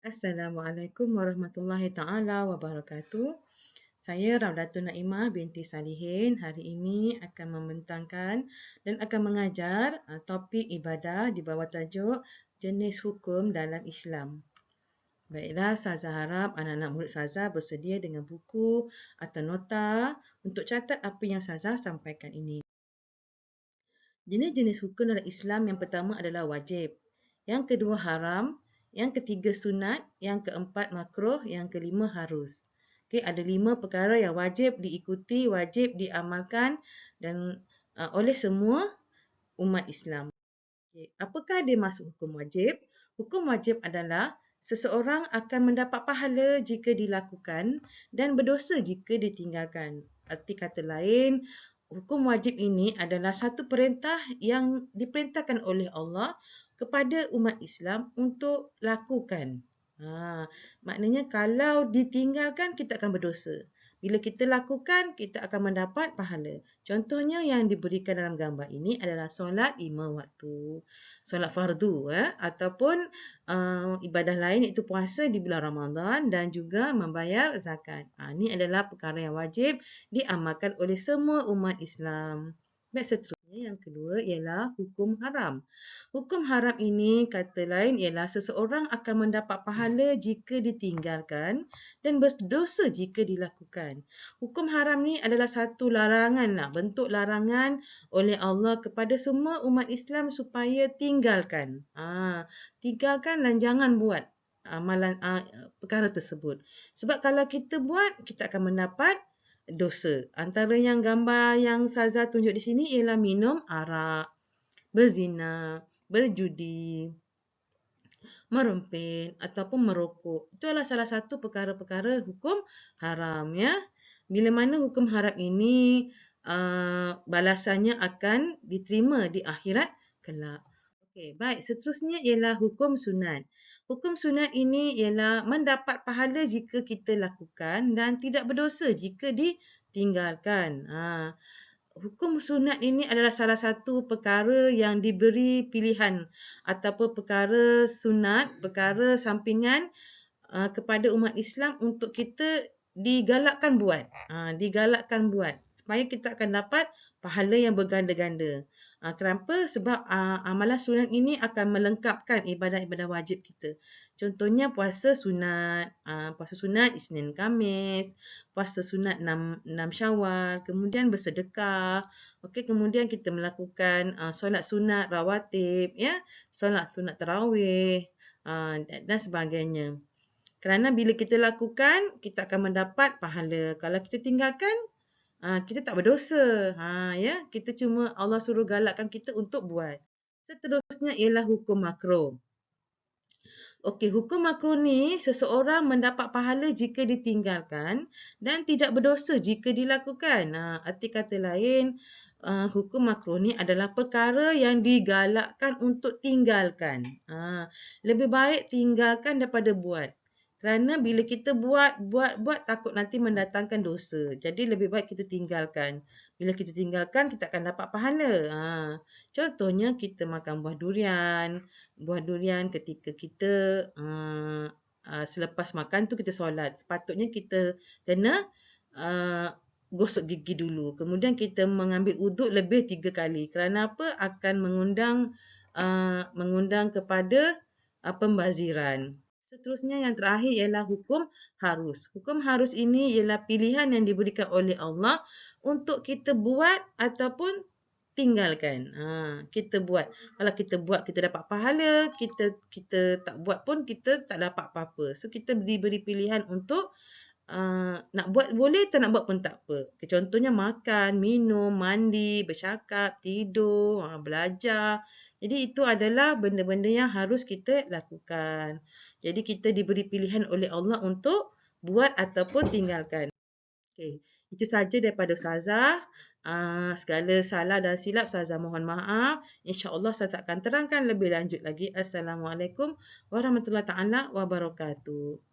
Assalamualaikum warahmatullahi taala wabarakatuh. Saya Rawdatun Naimah binti Salihin hari ini akan membentangkan dan akan mengajar topik ibadah di bawah tajuk jenis hukum dalam Islam. Baiklah, Saza harap anak-anak murid Saza bersedia dengan buku atau nota untuk catat apa yang Saza sampaikan ini. Jenis-jenis hukum dalam Islam yang pertama adalah wajib. Yang kedua haram. Yang ketiga sunat. Yang keempat makruh. Yang kelima harus. Okey, ada 5 perkara yang wajib diikuti, wajib diamalkan dan oleh semua umat Islam. Okey, apakah dia masuk hukum wajib? Hukum wajib adalah seseorang akan mendapat pahala jika dilakukan dan berdosa jika ditinggalkan. Arti kata lain, hukum wajib ini adalah satu perintah yang diperintahkan oleh Allah kepada umat Islam untuk lakukan. Maknanya kalau ditinggalkan kita akan berdosa. Bila kita lakukan, kita akan mendapat pahala. Contohnya yang diberikan dalam gambar ini adalah solat 5 waktu. Solat fardu ataupun ibadah lain iaitu puasa di bulan Ramadan dan juga membayar zakat. Ini adalah perkara yang wajib diamalkan oleh semua umat Islam. Baik, seterusnya yang kedua ialah hukum haram. Hukum haram ini kata lain ialah seseorang akan mendapat pahala jika ditinggalkan dan berdosa jika dilakukan. Hukum haram ni adalah satu larangan bentuk larangan oleh Allah kepada semua umat Islam supaya tinggalkan. Tinggalkan dan jangan buat amalan perkara tersebut. Sebab kalau kita buat, kita akan mendapat dosa. Antara yang gambar yang Saza tunjuk di sini ialah minum arak, berzina, berjudi, merempin ataupun merokok. Itu adalah salah satu perkara-perkara hukum haram ya. Bila mana hukum haram ini balasannya akan diterima di akhirat kelak. Okey, baik. Seterusnya ialah hukum sunat. Hukum sunat ini ialah mendapat pahala jika kita lakukan dan tidak berdosa jika ditinggalkan. Hukum sunat ini adalah salah satu perkara yang diberi pilihan ataupun perkara sunat, perkara sampingan kepada umat Islam untuk kita digalakkan buat. Digalakkan buat supaya kita akan dapat pahala yang berganda-ganda. Kenapa? Sebab amalan sunat ini akan melengkapkan ibadah-ibadah wajib kita. Contohnya puasa sunat. Puasa sunat Isnin Khamis. Puasa sunat 6 Syawal. Kemudian bersedekah. Okey, kemudian kita melakukan solat sunat rawatib, ya, solat sunat tarawih dan sebagainya. Kerana bila kita lakukan, kita akan mendapat pahala. Kalau kita tinggalkan, kita tak berdosa. Ya, kita cuma Allah suruh galakkan kita untuk buat. Seterusnya ialah hukum makruh. Okey, hukum makruh ni seseorang mendapat pahala jika ditinggalkan dan tidak berdosa jika dilakukan. Arti kata lain, hukum makruh ni adalah perkara yang digalakkan untuk tinggalkan. Lebih baik tinggalkan daripada buat. Kerana bila kita buat takut nanti mendatangkan dosa. Jadi lebih baik kita tinggalkan. Bila kita tinggalkan, kita akan dapat pahala. Contohnya kita makan buah durian. Buah durian ketika kita selepas makan tu kita solat. Sepatutnya kita kena gosok gigi dulu. Kemudian kita mengambil uduk lebih 3 kali. Kerana apa? Akan mengundang kepada pembaziran. Seterusnya yang terakhir ialah hukum harus. Hukum harus ini ialah pilihan yang diberikan oleh Allah untuk kita buat ataupun tinggalkan. Kita buat. Kalau kita buat, kita dapat pahala. Kita tak buat pun, kita tak dapat apa-apa. So, kita diberi pilihan untuk nak buat boleh, tak nak buat pun tak apa. Contohnya makan, minum, mandi, bercakap, tidur, belajar. Jadi itu adalah benda-benda yang harus kita lakukan. Jadi kita diberi pilihan oleh Allah untuk buat ataupun tinggalkan. Okey, itu saja daripada Ustazah. Segala salah dan silap Ustazah mohon maaf. InsyaAllah Ustazah akan terangkan lebih lanjut lagi. Assalamualaikum warahmatullahi taala wabarakatuh.